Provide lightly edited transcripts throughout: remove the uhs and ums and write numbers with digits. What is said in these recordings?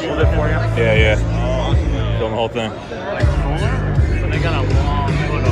hold it for you? Yeah, yeah. Film the whole thing. Like solar? But they got a long photo.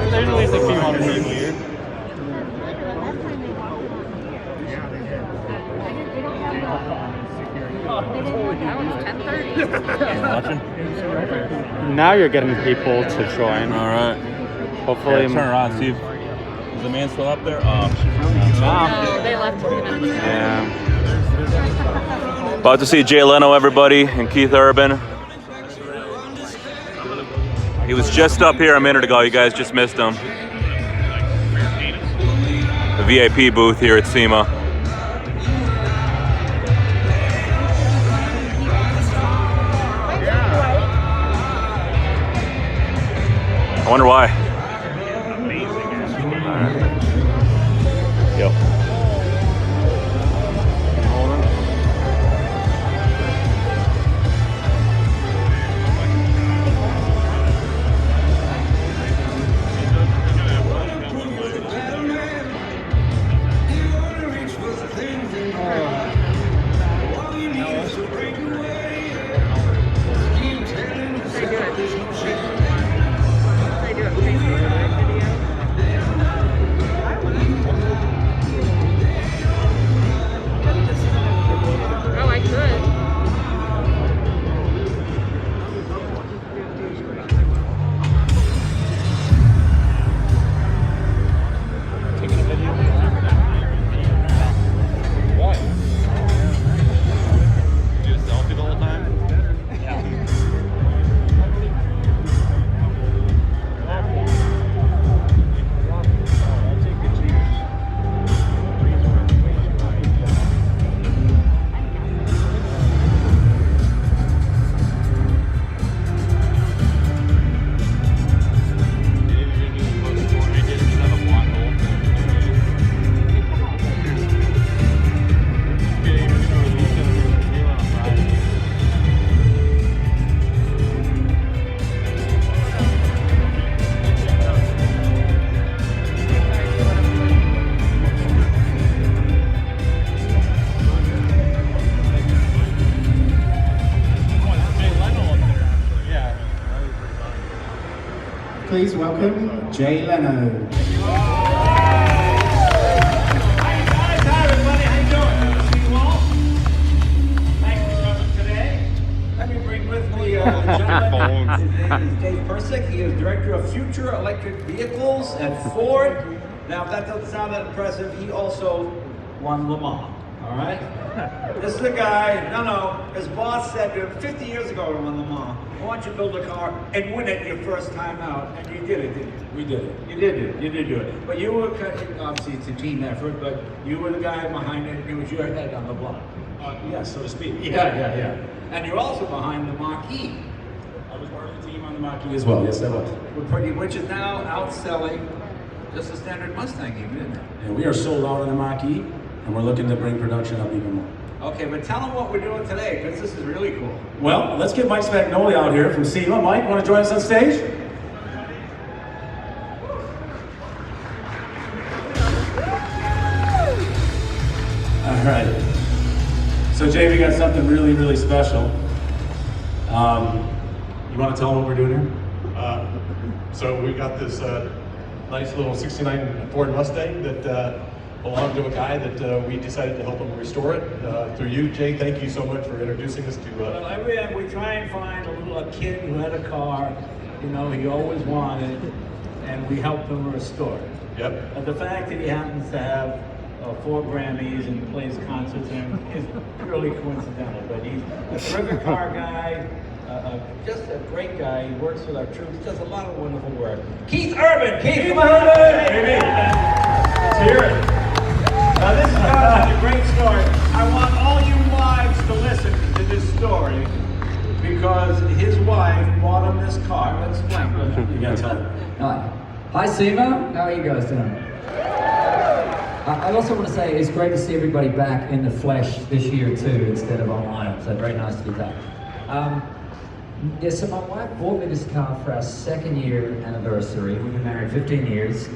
There's at least a few hundred people here. Watching? Now you're getting people to join. All right. Hopefully. Yeah, turn around, see if is the man still up there? Oh, No, they left 2 minutes ago. Yeah. about to see Jay Leno, everybody, and Keith Urban. He was just up here a minute ago. You guys just missed him. The VIP booth here at SEMA. I wonder why. Yep. Please welcome Jay Leno. Hi everybody, how you doing? Good to see you all. Thanks for coming today. Let me bring with me a gentleman. His name is Dave Persick. He is Director of Future Electric Vehicles at Ford. Now, if that doesn't sound that impressive, he also won Le Mans, all right? This is the guy, his boss said to him 50 years ago when won Le Mans, why don't you build a car and win it your first time out? And you did it, didn't you? We did it. You did do it. But you were, obviously it's a team effort, but you were the guy behind it, it was your head on the block. Yes, so to speak. Yeah. And you're also behind the Mach-E. I was part of the team on the Mach-E as well, yes I was. Which is now outselling just a standard Mustang even, isn't it? And we are sold out on the Mach-E, and we're looking to bring production up even more. Okay, but tell them what we're doing today, because this is really cool. Well, let's get Mike Spagnoli out here from SEMA. Mike, want to join us on stage? All right. So Jay, we got something really, really special. You want to tell them what we're doing here? So we got this nice little 69 Ford Mustang that belonged to a guy that we decided to help him restore it. Through you, Jay, thank you so much for introducing us to... Well, we try and find a kid who had a car, he always wanted, and we helped him restore it. Yep. But the fact that he happens to have 4 Grammys and plays concerts and is purely coincidental, but he's a terrific car guy, just a great guy. He works with our troops, does a lot of wonderful work. Keith Urban! Keith, come on! story because his wife bought him this car. Let's explain. You gotta tell them. Hi SEMA, how are you guys doing? I also want to say it's great to see everybody back in the flesh this year too, instead of online, so very nice to be back. Yeah, so my wife bought me this car for our 2nd year anniversary. We've been married 15 years.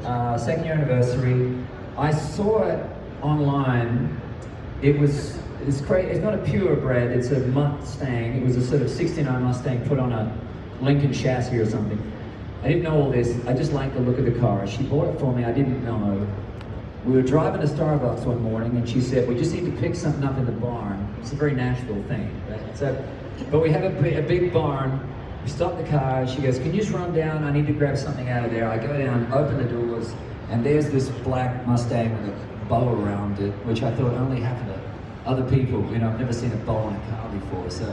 2nd year anniversary. I saw it online. It's great. It's not a purebred, it's a Mustang. It was a sort of 69 Mustang put on a Lincoln chassis or something. I didn't know all this. I just liked the look of the car. She bought it for me. I didn't know. We were driving to Starbucks one morning and she said, we just need to pick something up in the barn. It's a very Nashville thing, right? So, but we have a big barn. We stop the car. She goes, can you just run down? I need to grab something out of there. I go down, open the doors, and there's this black Mustang with a bow around it, which I thought only happened to other people. You know, I've never seen a bow on a car before. So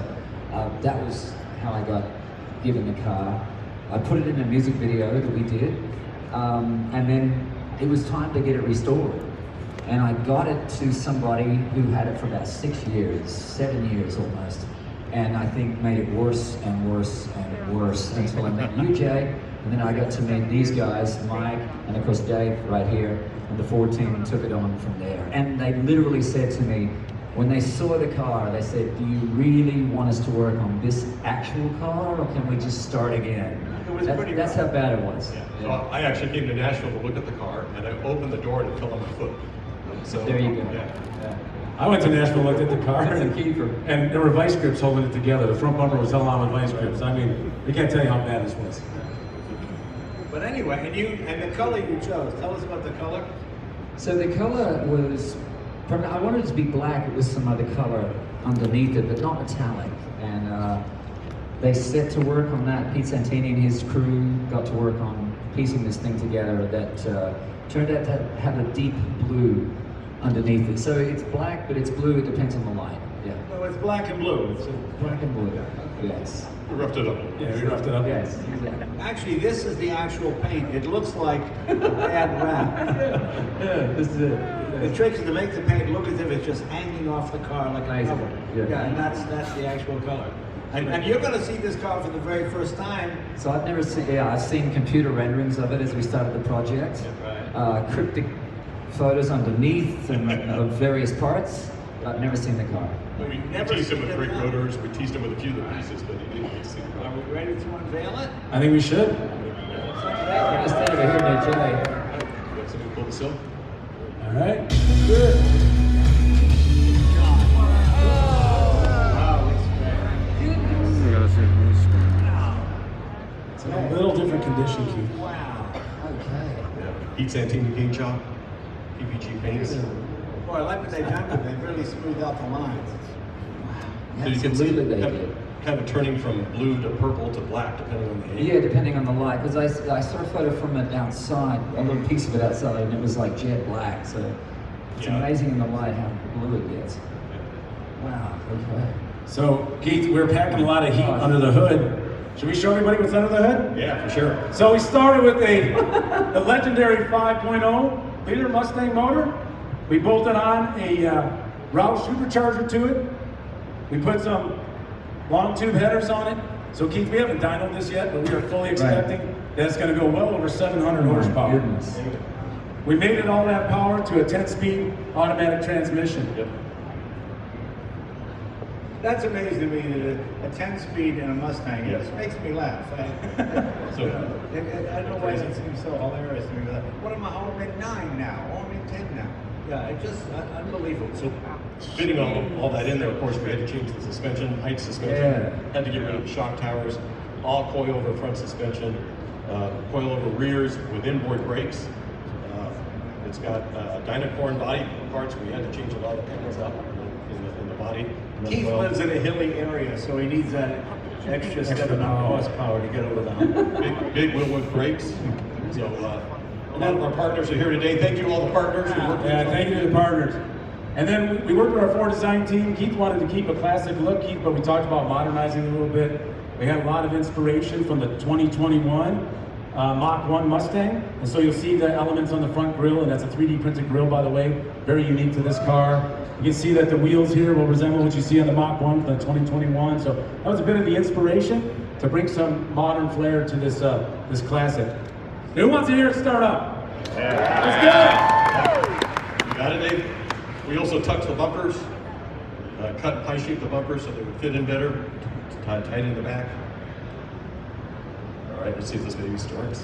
that was how I got given the car. I put it in a music video that we did, and then it was time to get it restored. And I got it to somebody who had it for about 6 years, 7 years almost. And I think made it worse and worse and worse until I met you, Jay. And then I got to meet these guys, Mike, and of course Dave right here, and the Ford team took it on from there. And they literally said to me, when they saw the car, they said, do you really want us to work on this actual car, or can we just start again? That's how bad it was. Yeah. So I actually came to Nashville to look at the car, and I opened the door and it fell on my foot. So there you go. Yeah. I went to Nashville, looked at the car, That's a keeper. and there were vice grips holding it together. The front bumper was held on with vice grips. I mean, I can't tell you how bad this was. But anyway, and the color you chose. Tell us about the color. So the color was, I wanted it to be black with some other color underneath it, but not metallic. And they set to work on that. Pete Santini and his crew got to work on piecing this thing together that turned out to have a deep blue underneath it. So it's black, but it's blue. It depends on the light. Yeah. No, it's black and blue. It's Black and blue. Yes. We roughed it up. Yeah, we roughed it up. Yes. Exactly. actually, this is the actual paint. It looks like a bad wrap. Yeah, this is it. The trick is to make the paint look as if it's just hanging off the car like a cover. Yeah. And that's the actual color. And you're going to see this car for the very first time. So I've never seen, I've seen computer renderings of it as we started the project. Cryptic photos underneath and of various parts. I've never seen the car. We teased him with brake rotors, we teased him with a few of the pieces, but he didn't get to see the car. Are we ready to unveil it? I think we should. I'll stand over here near Jay. You got somebody pull the silk? All right. Good. It's in a little different condition, Keith. Wow. Okay. Pete Santini paint job, PPG paints. Boy, I like what they've done with it. They've really smoothed out the lines. So you can see Absolutely they it did. kind of turning from blue to purple to black, depending on the angle. Yeah, depending on the light. Because I saw a photo from it outside, a little piece of it outside, and it was like jet black. So it's amazing in the light how blue it gets. Wow. Okay. So, Keith, we're packing a lot of heat under the hood. Should we show everybody what's under the hood? Yeah, for sure. So we started with the legendary 5.0 liter Mustang motor. We bolted on a Roush supercharger to it. We put some long tube headers on it. So Keith, we haven't dynoed this yet, but we are fully expecting that it's going to go well over 700 horsepower. Goodness. We made it all that power to a 10-speed automatic transmission. Yep. That's amazing to me that a 10-speed in a Mustang just makes me laugh. I don't know why it seems so hilarious to me. What am I? I'm at 9 now. I'm at 10 now. Yeah, it just unbelievable. So fitting all that in there, of course, we had to change the suspension, height suspension. Yeah. Had to get rid of the shock towers, all coilover front suspension, coilover rears with inboard brakes. It's got Dynacorn body parts. We had to change a lot of panels out in the body. Keith lives in a hilly area, so he needs that extra 7 horsepower to get over the hump. Big Willwood brakes. So a lot of our partners are here today. Thank you to all the partners who worked with us. Thank you to the partners. And then we worked with our Ford design team. Keith wanted to keep a classic look, Keith, but we talked about modernizing it a little bit. We had a lot of inspiration from the 2021 Mach 1 Mustang. And so you'll see the elements on the front grille, and that's a 3D printed grille, by the way. Very unique to this car. You can see that the wheels here will resemble what you see on the Mach 1 from the 2021. So that was a bit of the inspiration to bring some modern flair to this this classic. Who wants to hear it start up? Yeah. Let's go! You got it, Dave? We also touched the bumpers, cut and pie-shaped the bumpers so they would fit in better, tight in the back. All right, let's see if this baby starts.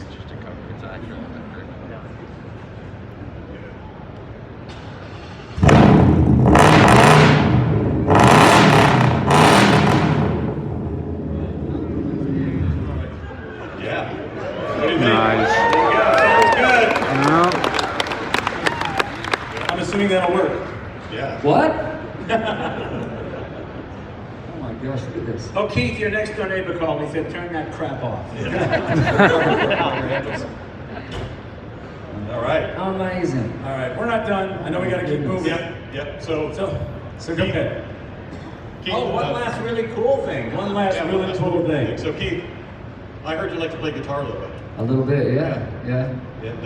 Yeah. What do you think? Nice. Sounds good. I'm assuming that'll work. Yeah. What? Oh my gosh, look at this. Oh, Keith, your next door neighbor called me. He said, turn that crap off. All right. Amazing. All right, we're not done. I know we got to keep moving. Yep. So So go ahead. Keith, Oh, one last really cool thing. One last really cool thing. So Keith, I heard you like to play guitar a little bit. A little bit, yeah. And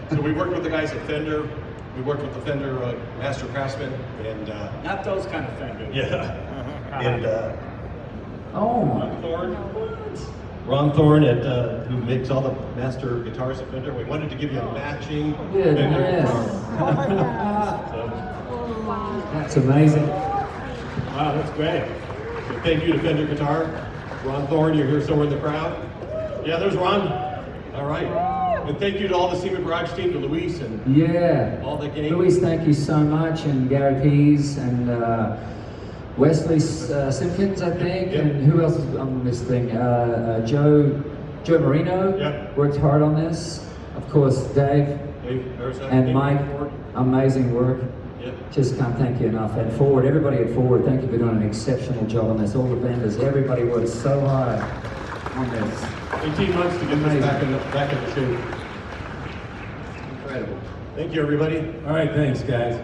so we worked with the guys at Fender. We worked with the Fender Master Craftsman, and Not those kind of Fenders. yeah, and Oh, Ron Thorne who makes all the master guitars at Fender. We wanted to give you a matching Fender goodness. guitar. So, That's amazing. Wow, that's great. so thank you to Fender Guitar. Ron Thorne, you're here somewhere in the crowd. Yeah, there's Ron. All right. And thank you to all the SEMA Garage team, to Luis and Yeah. all the gang. Luis, thank you so much, and Gary Pease, and Wesley Simpkins, I think, Yep. and who else is on this thing? Joe Marino Yep. worked hard on this. Of course, Dave and Mike, amazing work. Yep. Just can't thank you enough. And Ford, everybody at Ford, thank you for doing an exceptional job on this. All the vendors, everybody worked so hard on this. 18 months to get this back in the shoe. Incredible. Thank you, everybody. All right, thanks, guys.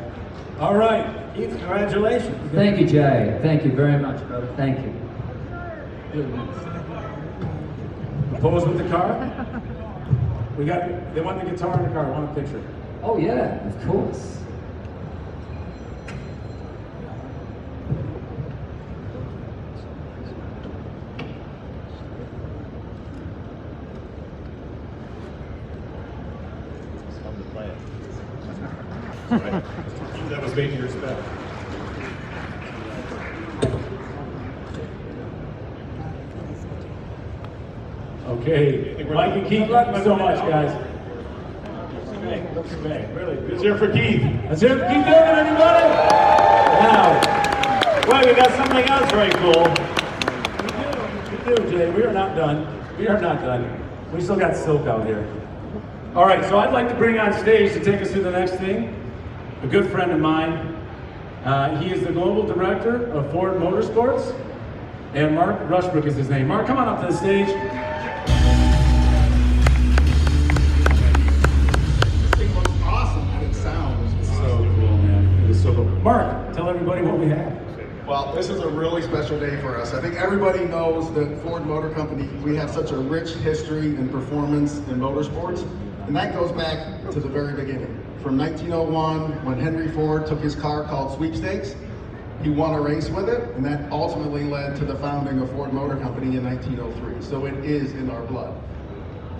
All right, Keith, congratulations. Thank you, Jay. Thank you very much, brother. Thank you. Pose with the car. They want the guitar in the car. I want a picture. Oh yeah, of course. That was made to your spec. Okay, Mike and Keith, thank you so much, guys. Looks great, really good. Let's hear it for Keith. Let's hear it for Keith Durban, everybody. Now, Well, we got something else very cool. we do, Jay. We are not done. We are not done. We still got silk out here. All right, so I'd like to bring on stage to take us through the next thing a good friend of mine. He is the global director of Ford Motorsports, and Mark Rushbrook is his name. Mark, come on up to the stage. This thing looks awesome and it sounds So cool, man. It is so cool. Mark, tell everybody what we have. Well, this is a really special day for us. I think everybody knows that Ford Motor Company, we have such a rich history in performance in motorsports, and that goes back to the very beginning. From 1901, when Henry Ford took his car called Sweepstakes, he won a race with it, and that ultimately led to the founding of Ford Motor Company in 1903. So it is in our blood.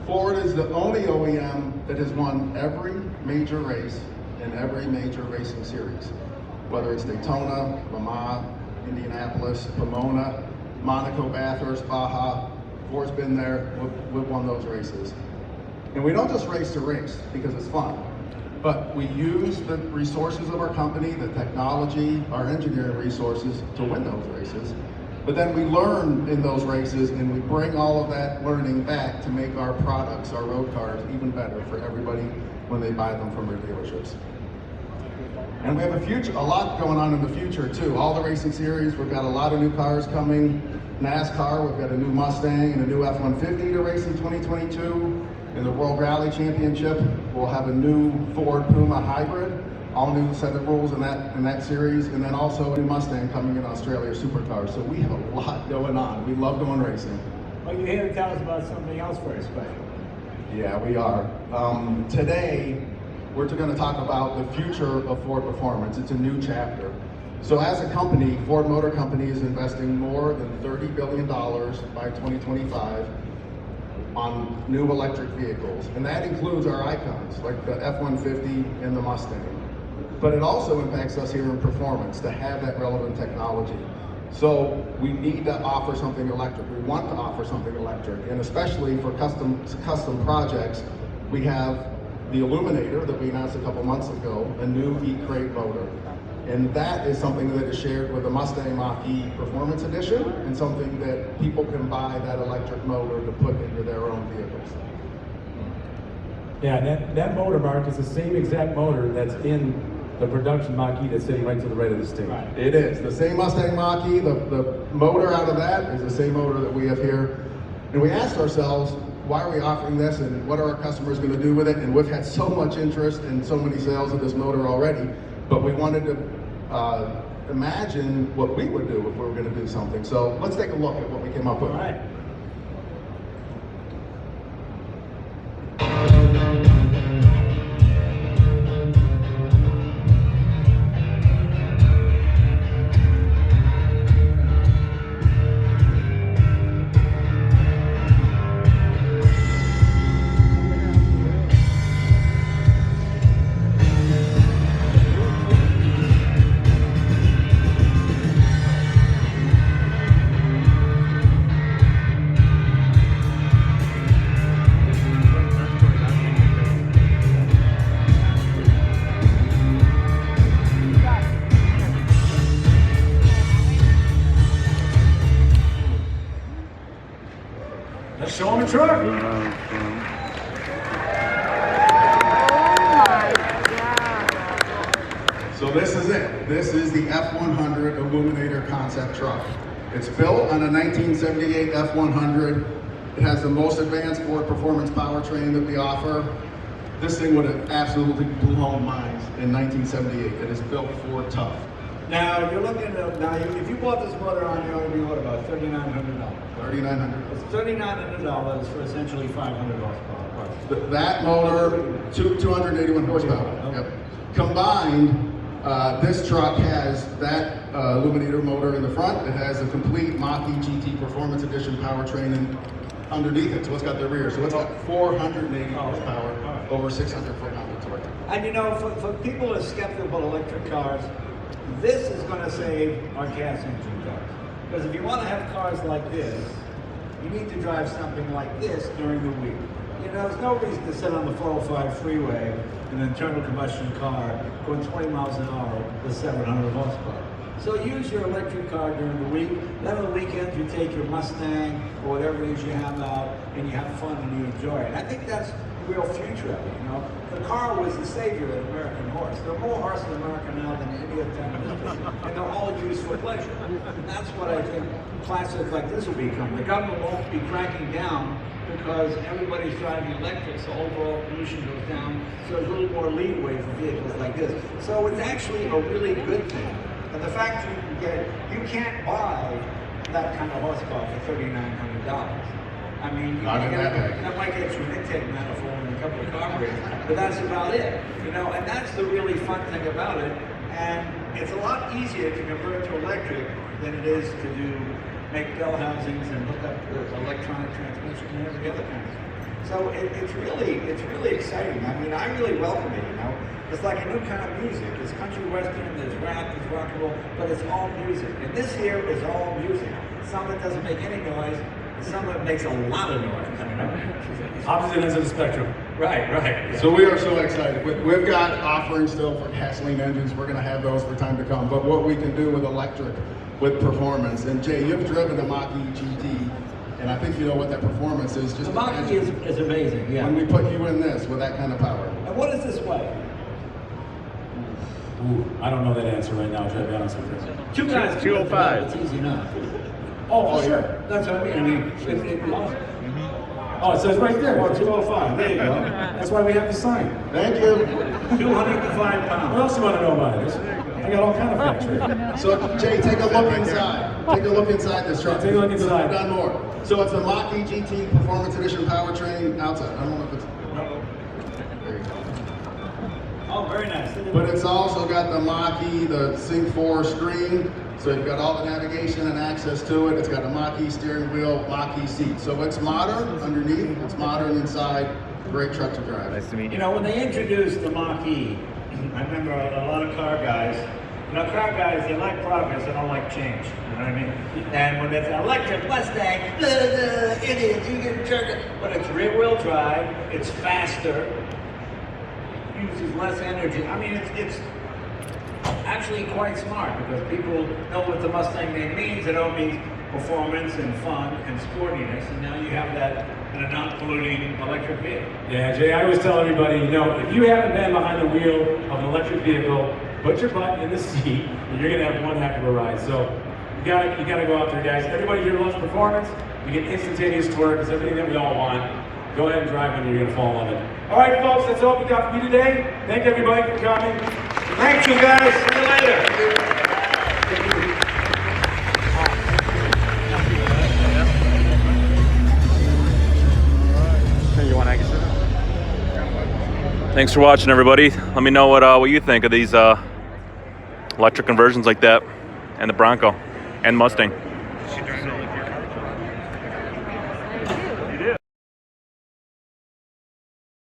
Ford is the only OEM that has won every major race in every major racing series. Whether it's Daytona, Le Mans, Indianapolis, Pomona, Monaco, Bathurst, Baja, Ford's been there, we've won those races. And we don't just race to race because it's fun, but we use the resources of our company, the technology, our engineering resources to win those races. But then we learn in those races and we bring all of that learning back to make our products, our road cars, even better for everybody when they buy them from our dealerships. And we have a lot going on in the future too. All the racing series, we've got a lot of new cars coming. NASCAR, we've got a new Mustang and a new F-150 to race in 2022. In the World Rally Championship, we'll have a new Ford Puma hybrid, all new set of rules in that series, and then also a new Mustang coming in Australia Supercars. So we have a lot going on. We love going racing. Well, you're here to tell us about something else very special. Yeah, we are. Today, we're going to talk about the future of Ford performance. It's a new chapter. So as a company, Ford Motor Company is investing more than $30 billion by 2025 on new electric vehicles. And that includes our icons, like the F-150 and the Mustang. But it also impacts us here in performance to have that relevant technology. So we need to offer something electric. We want to offer something electric. And especially for custom projects, we have the Illuminator that we announced a couple months ago, a new E-Crate motor. And that is something that is shared with the Mustang Mach-E Performance Edition, and something that people can buy that electric motor to put into their own vehicles. Yeah, and that motor, Mark, is the same exact motor that's in the production Mach-E that's sitting right to the right of the stage. Right. It is. The same Mustang Mach-E, the motor out of that is the same motor that we have here. And we asked ourselves, why are we offering this and what are our customers going to do with it? And we've had so much interest and so many sales of this motor already, but we wanted to imagine what we would do if we were going to do something. So let's take a look at what we came up with. All right. Let's show them the truck. So this is it. This is the F100 Illuminator concept truck. It's built on a 1978 F100. It has the most advanced Ford performance powertrain that we offer. This thing would have absolutely blown minds in 1978. It is built Ford tough. Now you're looking at if you bought this motor on your own, you would about $3,900. $3,900. It's $3,900 for essentially 500 horsepower. That motor, 281 horsepower. Okay. Yep. Combined, this truck has that Illuminator motor in the front. It has a complete Mach-E GT Performance Edition powertrain underneath it. So it's got the rear. So it's got 480 horsepower, over 600 foot-pound of torque. And you know, for people who are skeptical about electric cars, this is going to save our gas engine cars. Because if you want to have cars like this, you need to drive something like this during the week. You know, there's no reason to sit on the 405 freeway in an internal combustion car going 20 miles an hour with 700 horsepower. So use your electric car during the week. Then on the weekends you take your Mustang or whatever it is you have out and you have fun and you enjoy it. And I think that's the real future of it, you know. The car was the savior of the American horse. There are more horses in America now than any other time in history, and they're all used for pleasure. And that's what I think classics like this will become. The government won't be cracking down because everybody's driving electric, so overall pollution goes down. So there's a little more leeway for vehicles like this. So it's actually a really good thing. And the fact you can't buy that kind of horsepower for $3,900. I mean, that might get you an intake manifold and a couple of carburetors, but that's about it. You know, and that's the really fun thing about it. And it's a lot easier to convert to electric than it is to make bell housings and hook up electronic transmission and every other kind of thing. So it's really exciting. I mean, I really welcome it, you know. It's like a new kind of music. It's country western, there's rap, there's rock and roll, but it's all music. And this here is all music. Some of it doesn't make any noise, some of it makes a lot of noise. I mean, Opposite ends of the spectrum. Right. So we are so excited. We've got offerings still for gasoline engines. We're going to have those for time to come. But what we can do with electric, with performance. And Jay, you've driven a Mach-E GT, and I think you know what that performance is. Just the Mach-E is amazing, yeah. When we put you in this with that kind of power. And what is this weigh? Ooh, I don't know that answer right now, to be honest with you. Two guys. 205. It's easy enough. Oh, sure. That's what I mean. Oh, it says right there, 205. There you go. That's why we have the sign. Thank you. 205 pounds. What else do you want to know about it? I got all kind of facts right. So Jay, take a look inside. Take a look inside this truck. Take a look inside. We've done more. So it's a Mach-E GT Performance Edition powertrain outside. I don't know if it's. There you go. Oh, very nice. but it's also got the Mach-E, the Sync 4 screen. So you've got all the navigation and access to it. It's got a Mach-E steering wheel, Mach-E seat. So it's modern underneath, it's modern inside. Great truck to drive. Nice to meet You you. know, when they introduced the Mach-E, I remember a lot of car guys, car guys, they like progress, they don't like change, you know what I mean? And when it's an electric Mustang, idiot, you get jerked. But it's rear wheel drive, it's faster, uses less energy. I mean, it's actually quite smart because people know what the Mustang name means. It all means performance and fun and sportiness, and now you have that in a non-polluting electric vehicle. Yeah, Jay, I always tell everybody, if you haven't been behind the wheel of an electric vehicle, put your butt in the seat, and you're gonna have one heck of a ride. So you gotta go out there, guys. Everybody here loves performance. You get instantaneous torque. It's everything that we all want. Go ahead and drive one, you're gonna fall in love with it. All right, folks, that's all we got for you today. Thank everybody for coming. Thanks, you guys. See you later. You want to exit? Thanks for watching, everybody. Let me know what you think of these electric conversions like that, and the Bronco, and Mustang.